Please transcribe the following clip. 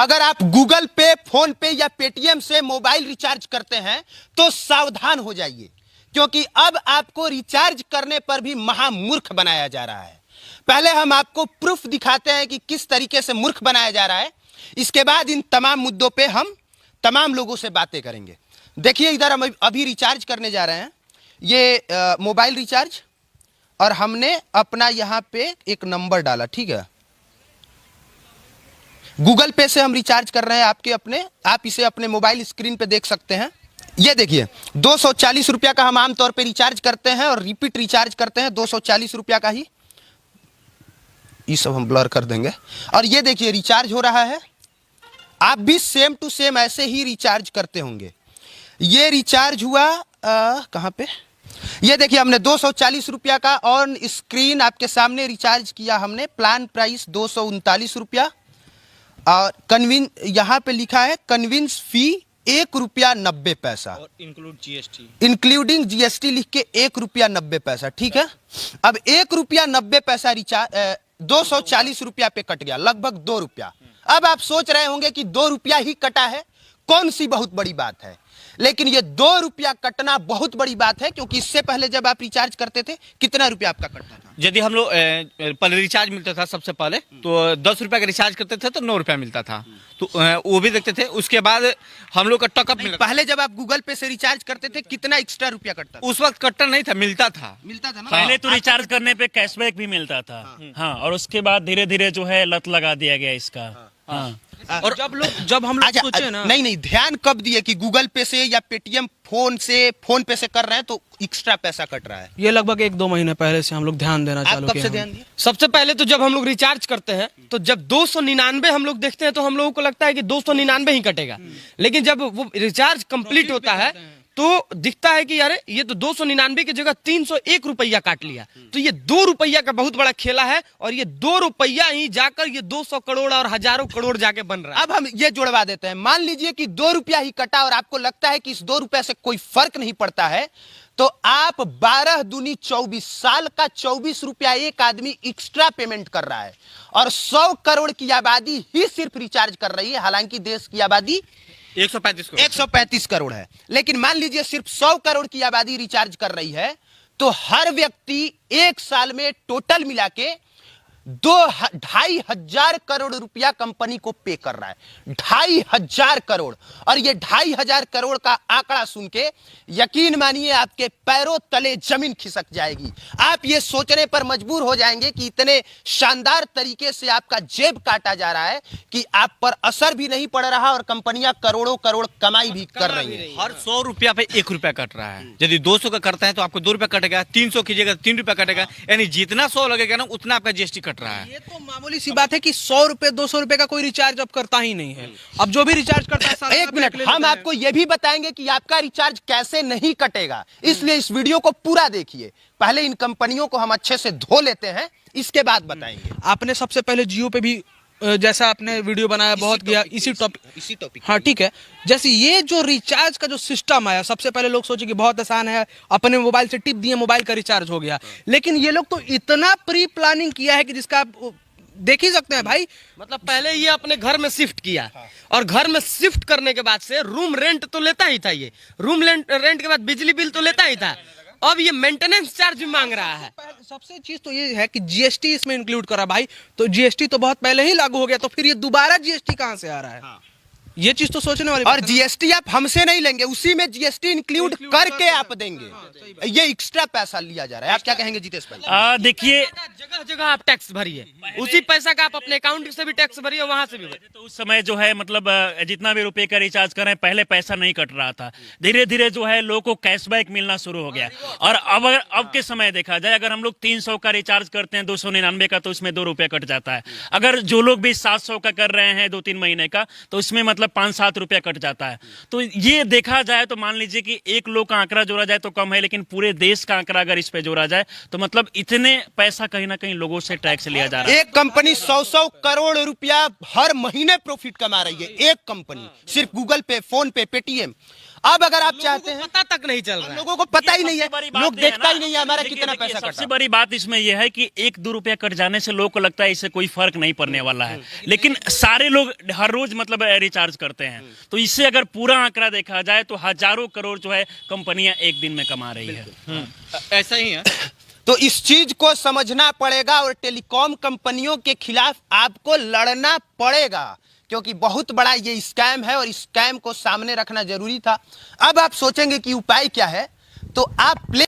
अगर आप गूगल पे, फोन पे या पेटीएम से मोबाइल रिचार्ज करते हैं तो सावधान हो जाइए, क्योंकि अब आपको रिचार्ज करने पर भी महामूर्ख बनाया जा रहा है। पहले हम आपको प्रूफ दिखाते हैं कि किस तरीके से मूर्ख बनाया जा रहा है, इसके बाद इन तमाम मुद्दों पे हम तमाम लोगों से बातें करेंगे। देखिए, इधर हम अभी रिचार्ज करने जा रहे हैं, ये मोबाइल रिचार्ज, और हमने अपना यहां पे एक नंबर डाला, ठीक है। गूगल पे से हम रिचार्ज कर रहे हैं आप इसे अपने मोबाइल स्क्रीन पे देख सकते हैं। ये देखिए, 240 रुपया का हम आमतौर पे रिचार्ज करते हैं और रिपीट रिचार्ज करते हैं 240 रुपया का ही। ये सब हम ब्लर कर देंगे। और ये देखिए, रिचार्ज हो रहा है। आप भी सेम टू सेम ऐसे ही रिचार्ज करते होंगे। ये रिचार्ज हुआ कहां पे, ये देखिए, हमने 240 रुपया का ऑन स्क्रीन आपके सामने रिचार्ज किया हमने। प्लान प्राइस 239 रुपया, और यहां पे लिखा है कन्विंस फी ₹1.90 और इंक्लूड जीएसटी, इंक्लूडिंग जीएसटी लिख के ₹1.90, ठीक है। अब ₹1.90 रिचार्ज 240 रुपया पे कट गया, लगभग 2 रुपया। अब आप सोच रहे होंगे कि 2 रुपया ही कटा है, कौन सी बहुत बड़ी बात है। लेकिन ये 2 रुपया कटना बहुत बड़ी बात है, क्योंकि इससे पहले जब आप रिचार्ज करते थे कितना रुपया आपका कटता था? यदि हम लोग पहले रिचार्ज मिलता था, सबसे पहले तो 10 रुपया का रिचार्ज करते थे तो 9 रुपया मिलता था, तो वो भी देखते थे। उसके बाद हम लोग का टॉकअप मिलता। पहले जब आप गूगल पे से रिचार्ज करते थे कितना एक्स्ट्रा रुपया कटता था? उस वक्त कट्टा नहीं था, मिलता था ना? पहले तो रिचार्ज करने पे कैशबैक भी मिलता था। हाँ, और उसके बाद धीरे धीरे जो है लत लगा दिया गया इसका। हाँ। और जब हम लोग सोचे ना, नहीं, ध्यान कब दिए कि गूगल पे से या पेटीएम फोन पे से कर रहे हैं तो एक्स्ट्रा पैसा कट रहा है? ये लगभग 1-2 महीने पहले से हम लोग ध्यान देना चालू किए। कब से ध्यान दिए? सबसे पहले तो जब हम लोग रिचार्ज करते हैं तो जब 299 हम लोग देखते हैं तो हम लोगों को लगता है कि 299 ही कटेगा, लेकिन जब वो रिचार्ज कंप्लीट होता है तो दिखता है कि यार ये तो 299 की जगह 301 रुपया काट लिया। तो ये 2 रुपया का बहुत बड़ा खेला है, और ये 2 रुपया ही जाकर ये 200 करोड़ और हजारों करोड़ जाके बन रहा है। अब हम ये जुड़वा देते हैं। मान लीजिए कि 2 रुपया ही कटा और आपको लगता है कि इस 2 रुपया से कोई फर्क नहीं पड़ता है, तो आप 12 दूनी 24 साल का 24 रुपया एक आदमी एक्स्ट्रा पेमेंट कर रहा है, और 100 करोड़ की आबादी ही सिर्फ रिचार्ज कर रही है। हालांकि देश की आबादी 135 करोड़ है, लेकिन मान लीजिए सिर्फ 100 करोड़ की आबादी रिचार्ज कर रही है, तो हर व्यक्ति एक साल में टोटल मिला के 2,500 करोड़ रुपया कंपनी को पे कर रहा है। 2,500 करोड़। और ये 2,500 करोड़ का आंकड़ा सुन के यकीन मानिए आपके पैरों तले जमीन खिसक जाएगी। आप ये सोचने पर मजबूर हो जाएंगे कि इतने शानदार तरीके से आपका जेब काटा जा रहा है कि आप पर असर भी नहीं पड़ रहा, और कंपनियां करोड़ों करोड़ कमाई भी कर रही है। हर 100 रुपया पे 1 रुपया कट रहा है। यदि 200 का करते हैं तो आपको 2 रुपया कटेगा, 300 कीजिएगा 3 रुपया कटेगा, यानी जितना 100 लगेगा ना उतना आपका जीएसटी कट रहा है। ये तो मामूली सी बात है कि 100 रुपए 200 रुपए का कोई रिचार्ज अब करता ही नहीं है। अब जो भी रिचार्ज करता है सारा एक मिनट, हम आपको यह भी बताएंगे कि आपका रिचार्ज कैसे नहीं कटेगा, इसलिए इस वीडियो को पूरा देखिए। पहले इन कंपनियों को हम अच्छे से धो लेते हैं, इसके बाद बताएंगे। आपने सबसे पहले जियो पे भी जैसा आपने वीडियो बनाया बहुत किया इसी टॉपिक। हाँ ठीक है, जैसे ये जो रिचार्ज का जो सिस्टम आया, सबसे पहले लोग सोचे कि बहुत आसान है, अपने मोबाइल से टिप दिए मोबाइल का रिचार्ज हो गया। लेकिन ये लोग तो इतना प्री प्लानिंग किया है कि जिसका आप देख ही सकते हैं भाई। मतलब पहले ये अपने घर में शिफ्ट किया, और घर में शिफ्ट करने के बाद से रूम रेंट तो लेता ही था, ये रूम रेंट के बाद बिजली बिल तो लेता ही था, अब ये मेंटेनेंस चार्ज भी मांग रहा है। सबसे चीज तो ये है कि जीएसटी इसमें इंक्लूड करा भाई, तो जीएसटी तो बहुत पहले ही लागू हो गया, तो फिर ये दोबारा जीएसटी कहां से आ रहा है? ये चीज तो सोचने वाली। और जीएसटी आप हमसे नहीं लेंगे, उसी में जीएसटी इंक्लूड करके आप देंगे। ये एक्स्ट्रा पैसा लिया जा रहा है। आप क्या कहेंगे जितेश भाई? देखिए, जगह जगह आप टैक्स भरिए, उसी पैसा का आप अपने अकाउंट से भी टैक्स भरिए, वहां से भी भरिए। तो उस समय जो है मतलब जितना भी रुपए का रिचार्ज करें, पहले पैसा नहीं कट रहा था, धीरे धीरे जो है लोगों को कैशबैक मिलना शुरू हो गया। और अब के समय देखा जाए, अगर हम लोग 300 का रिचार्ज करते हैं 299 का, तो उसमें 2 रुपया कट जाता है। अगर जो लोग भी 700 का कर रहे हैं 2-3 महीने का, तो उसमें मतलब 5-7 रुपया कट जाता है। तो ये देखा जाए तो मान लीजिए कि एक लोग का आंकड़ा जोड़ा जाए तो कम है, लेकिन पूरे देश का आंकड़ा अगर इस पे जोड़ा जाए तो मतलब इतने पैसा कहीं ना कहीं लोगों से टैक्स लिया जा रहा है। एक कंपनी 100 करोड़ रुपया हर महीने प्रॉफिट कमा रही है, एक कंपनी, सिर्फ गूगल पे, फोन पे, पेटीएम। अब अगर आप चाहते हैं, पता तक नहीं चल रहा है। लोगों को पता ही नहीं सबसे बड़ी है, बात लोग ये है देखता ना, ही नहीं है हमारा देखिए, कितना देखिए, पैसा सबसे कटा। बड़ी बात इसमें यह है कि 1-2 रुपया कट जाने से लोगों को लगता है इससे कोई फर्क नहीं पड़ने वाला है, लेकिन सारे लोग हर रोज मतलब रिचार्ज करते हैं, तो इससे अगर पूरा आंकड़ा देखा जाए तो हजारों करोड़ जो है कंपनियां एक दिन में कमा रही है। ऐसा ही है। तो इस चीज को समझना पड़ेगा और टेलीकॉम कंपनियों के खिलाफ आपको लड़ना पड़ेगा, क्योंकि बहुत बड़ा ये स्कैम है और इस स्कैम को सामने रखना जरूरी था। अब आप सोचेंगे कि उपाय क्या है, तो आप